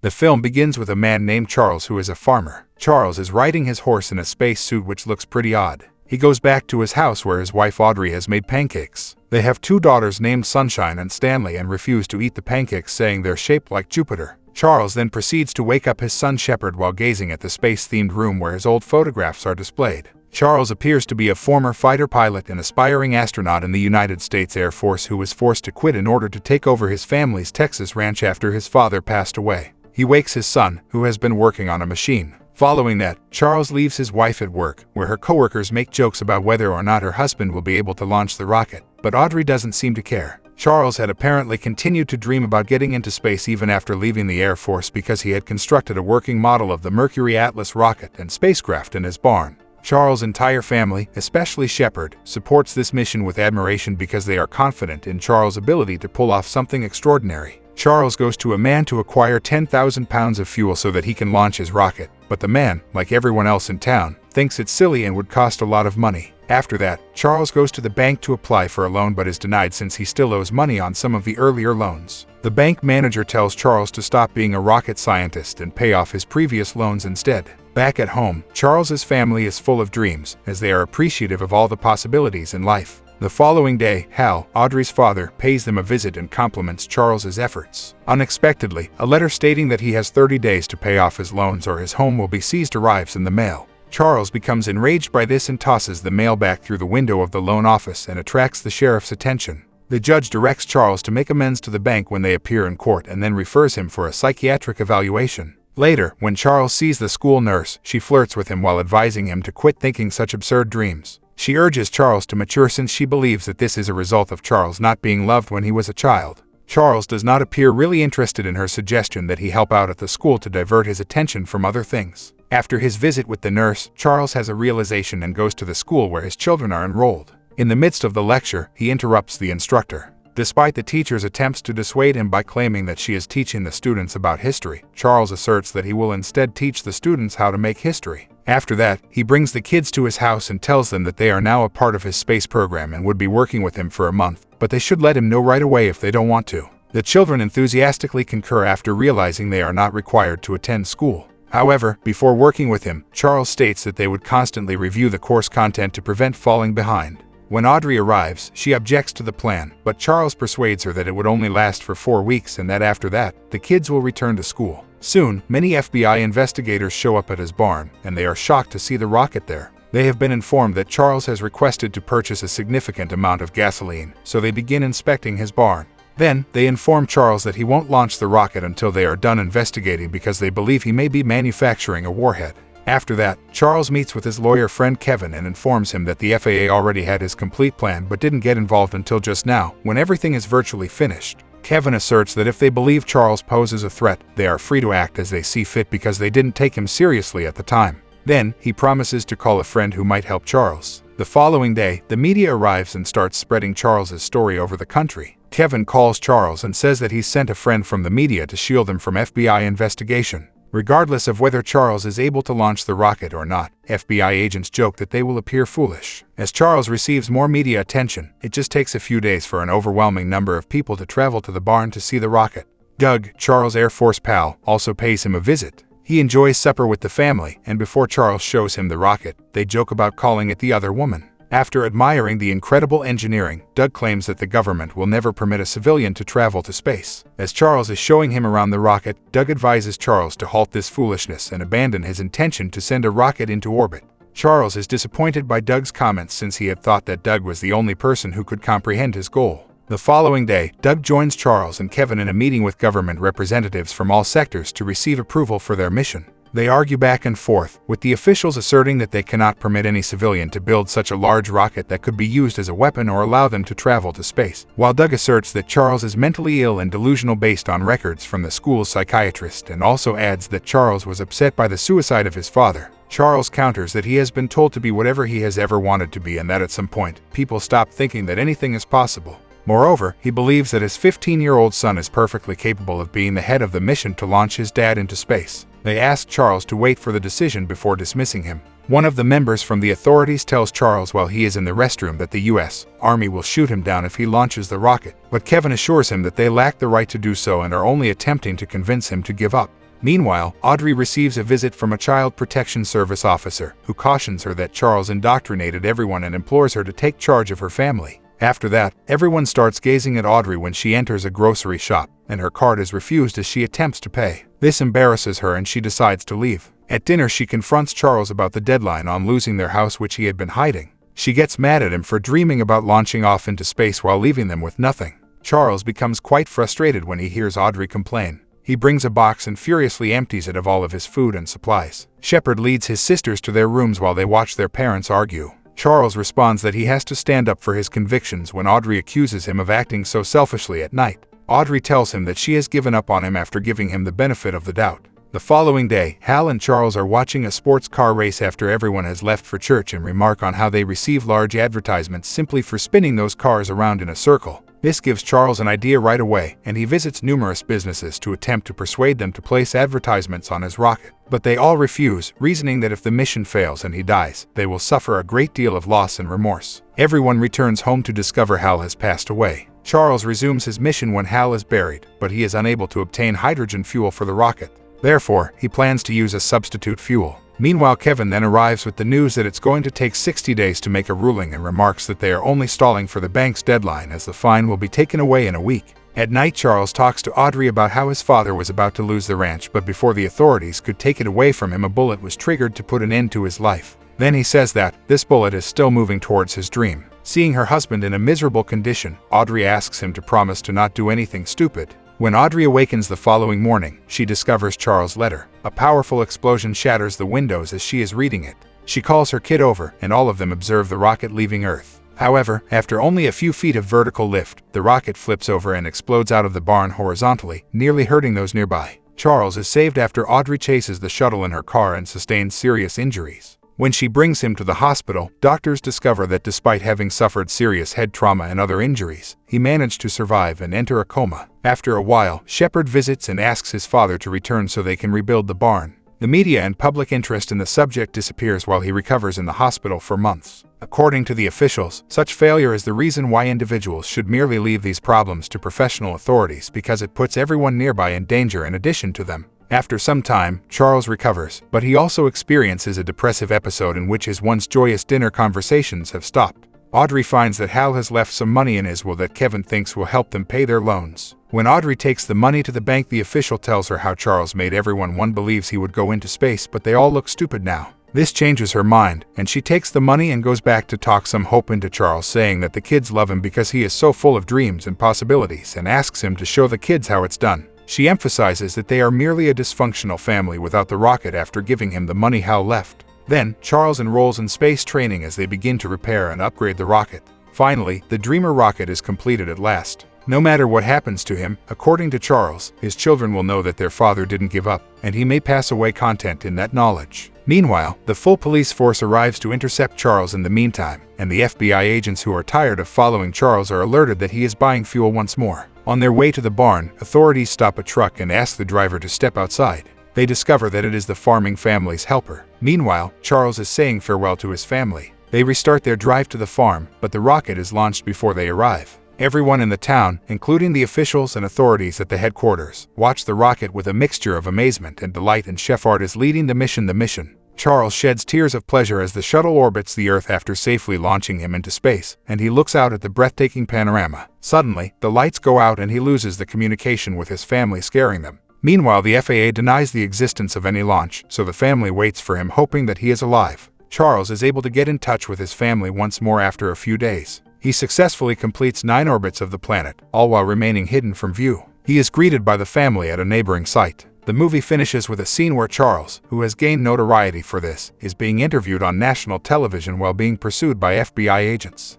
The film begins with a man named Charles who is a farmer. Charles is riding his horse in a space suit which looks pretty odd. He goes back to his house where his wife Audrey has made pancakes. They have 2 daughters named Sunshine and Stanley and refuse to eat the pancakes, saying they're shaped like Jupiter. Charles then proceeds to wake up his son Shepard while gazing at the space-themed room where his old photographs are displayed. Charles appears to be a former fighter pilot and aspiring astronaut in the United States Air Force who was forced to quit in order to take over his family's Texas ranch after his father passed away. He wakes his son, who has been working on a machine. Following that, Charles leaves his wife at work, where her coworkers make jokes about whether or not her husband will be able to launch the rocket, but Audrey doesn't seem to care. Charles had apparently continued to dream about getting into space even after leaving the Air Force because he had constructed a working model of the Mercury Atlas rocket and spacecraft in his barn. Charles' entire family, especially Shepard, supports this mission with admiration because they are confident in Charles' ability to pull off something extraordinary. Charles goes to a man to acquire 10,000 pounds of fuel so that he can launch his rocket, but the man, like everyone else in town, thinks it's silly and would cost a lot of money. After that, Charles goes to the bank to apply for a loan but is denied since he still owes money on some of the earlier loans. The bank manager tells Charles to stop being a rocket scientist and pay off his previous loans instead. Back at home, Charles's family is full of dreams, as they are appreciative of all the possibilities in life. The following day, Hal, Audrey's father, pays them a visit and compliments Charles's efforts. Unexpectedly, a letter stating that he has 30 days to pay off his loans or his home will be seized arrives in the mail. Charles becomes enraged by this and tosses the mail back through the window of the loan office and attracts the sheriff's attention. The judge directs Charles to make amends to the bank when they appear in court and then refers him for a psychiatric evaluation. Later, when Charles sees the school nurse, she flirts with him while advising him to quit thinking such absurd dreams. She urges Charles to mature since she believes that this is a result of Charles not being loved when he was a child. Charles does not appear really interested in her suggestion that he help out at the school to divert his attention from other things. After his visit with the nurse, Charles has a realization and goes to the school where his children are enrolled. In the midst of the lecture, he interrupts the instructor. Despite the teacher's attempts to dissuade him by claiming that she is teaching the students about history, Charles asserts that he will instead teach the students how to make history. After that, he brings the kids to his house and tells them that they are now a part of his space program and would be working with him for a month, but they should let him know right away if they don't want to. The children enthusiastically concur after realizing they are not required to attend school. However, before working with him, Charles states that they would constantly review the course content to prevent falling behind. When Audrey arrives, she objects to the plan, but Charles persuades her that it would only last for 4 weeks and that after that, the kids will return to school. Soon, many FBI investigators show up at his barn, and they are shocked to see the rocket there. They have been informed that Charles has requested to purchase a significant amount of gasoline, so they begin inspecting his barn. Then, they inform Charles that he won't launch the rocket until they are done investigating because they believe he may be manufacturing a warhead. After that, Charles meets with his lawyer friend Kevin and informs him that the FAA already had his complete plan but didn't get involved until just now, when everything is virtually finished. Kevin asserts that if they believe Charles poses a threat, they are free to act as they see fit because they didn't take him seriously at the time. Then, he promises to call a friend who might help Charles. The following day, the media arrives and starts spreading Charles's story over the country. Kevin calls Charles and says that he's sent a friend from the media to shield him from FBI investigation. Regardless of whether Charles is able to launch the rocket or not, FBI agents joke that they will appear foolish. As Charles receives more media attention, it just takes a few days for an overwhelming number of people to travel to the barn to see the rocket. Doug, Charles' Air Force pal, also pays him a visit. He enjoys supper with the family, and before Charles shows him the rocket, they joke about calling it the other woman. After admiring the incredible engineering, Doug claims that the government will never permit a civilian to travel to space. As Charles is showing him around the rocket, Doug advises Charles to halt this foolishness and abandon his intention to send a rocket into orbit. Charles is disappointed by Doug's comments since he had thought that Doug was the only person who could comprehend his goal. The following day, Doug joins Charles and Kevin in a meeting with government representatives from all sectors to receive approval for their mission. They argue back and forth, with the officials asserting that they cannot permit any civilian to build such a large rocket that could be used as a weapon or allow them to travel to space, while Doug asserts that Charles is mentally ill and delusional based on records from the school's psychiatrist and also adds that Charles was upset by the suicide of his father. Charles counters that he has been told to be whatever he has ever wanted to be and that at some point, people stop thinking that anything is possible. Moreover, he believes that his 15-year-old son is perfectly capable of being the head of the mission to launch his dad into space. They ask Charles to wait for the decision before dismissing him. One of the members from the authorities tells Charles while he is in the restroom that the U.S. Army will shoot him down if he launches the rocket, but Kevin assures him that they lack the right to do so and are only attempting to convince him to give up. Meanwhile, Audrey receives a visit from a child protection service officer who cautions her that Charles indoctrinated everyone and implores her to take charge of her family. After that, everyone starts gazing at Audrey when she enters a grocery shop, and her card is refused as she attempts to pay. This embarrasses her and she decides to leave. At dinner, she confronts Charles about the deadline on losing their house which he had been hiding. She gets mad at him for dreaming about launching off into space while leaving them with nothing. Charles becomes quite frustrated when he hears Audrey complain. He brings a box and furiously empties it of all of his food and supplies. Shepard leads his sisters to their rooms while they watch their parents argue. Charles responds that he has to stand up for his convictions when Audrey accuses him of acting so selfishly at night. Audrey tells him that she has given up on him after giving him the benefit of the doubt. The following day, Hal and Charles are watching a sports car race after everyone has left for church and remark on how they receive large advertisements simply for spinning those cars around in a circle. This gives Charles an idea right away, and he visits numerous businesses to attempt to persuade them to place advertisements on his rocket. But they all refuse, reasoning that if the mission fails and he dies, they will suffer a great deal of loss and remorse. Everyone returns home to discover Hal has passed away. Charles resumes his mission when Hal is buried, but he is unable to obtain hydrogen fuel for the rocket. Therefore, he plans to use a substitute fuel. Meanwhile, Kevin then arrives with the news that it's going to take 60 days to make a ruling and remarks that they are only stalling for the bank's deadline as the fine will be taken away in a week. At night, Charles talks to Audrey about how his father was about to lose the ranch, but before the authorities could take it away from him, a bullet was triggered to put an end to his life. Then he says that this bullet is still moving towards his dream. Seeing her husband in a miserable condition, Audrey asks him to promise to not do anything stupid. When Audrey awakens the following morning, she discovers Charles' letter. A powerful explosion shatters the windows as she is reading it. She calls her kid over, and all of them observe the rocket leaving Earth. However, after only a few feet of vertical lift, the rocket flips over and explodes out of the barn horizontally, nearly hurting those nearby. Charles is saved after Audrey chases the shuttle in her car and sustains serious injuries. When she brings him to the hospital, doctors discover that despite having suffered serious head trauma and other injuries, he managed to survive and enter a coma. After a while, Shepard visits and asks his father to return so they can rebuild the barn. The media and public interest in the subject disappears while he recovers in the hospital for months. According to the officials, such failure is the reason why individuals should merely leave these problems to professional authorities because it puts everyone nearby in danger in addition to them. After some time, Charles recovers, but he also experiences a depressive episode in which his once joyous dinner conversations have stopped. Audrey finds that Hal has left some money in his will that Kevin thinks will help them pay their loans. When Audrey takes the money to the bank, the official tells her how Charles made everyone one believes he would go into space, but they all look stupid now. This changes her mind, and she takes the money and goes back to talk some hope into Charles, saying that the kids love him because he is so full of dreams and possibilities, and asks him to show the kids how it's done. She emphasizes that they are merely a dysfunctional family without the rocket after giving him the money Hal left. Then, Charles enrolls in space training as they begin to repair and upgrade the rocket. Finally, the Dreamer rocket is completed at last. No matter what happens to him, according to Charles, his children will know that their father didn't give up, and he may pass away content in that knowledge. Meanwhile, the full police force arrives to intercept Charles in the meantime, and the FBI agents who are tired of following Charles are alerted that he is buying fuel once more. On their way to the barn, authorities stop a truck and ask the driver to step outside. They discover that it is the farming family's helper. Meanwhile, Charles is saying farewell to his family. They restart their drive to the farm, but the rocket is launched before they arrive. Everyone in the town, including the officials and authorities at the headquarters, watch the rocket with a mixture of amazement and delight, and Shepard is leading the mission. Charles sheds tears of pleasure as the shuttle orbits the Earth after safely launching him into space, and he looks out at the breathtaking panorama. Suddenly, the lights go out and he loses the communication with his family, scaring them. Meanwhile, the FAA denies the existence of any launch, so the family waits for him, hoping that he is alive. Charles is able to get in touch with his family once more after a few days. He successfully completes 9 orbits of the planet, all while remaining hidden from view. He is greeted by the family at a neighboring site. The movie finishes with a scene where Charles, who has gained notoriety for this, is being interviewed on national television while being pursued by FBI agents.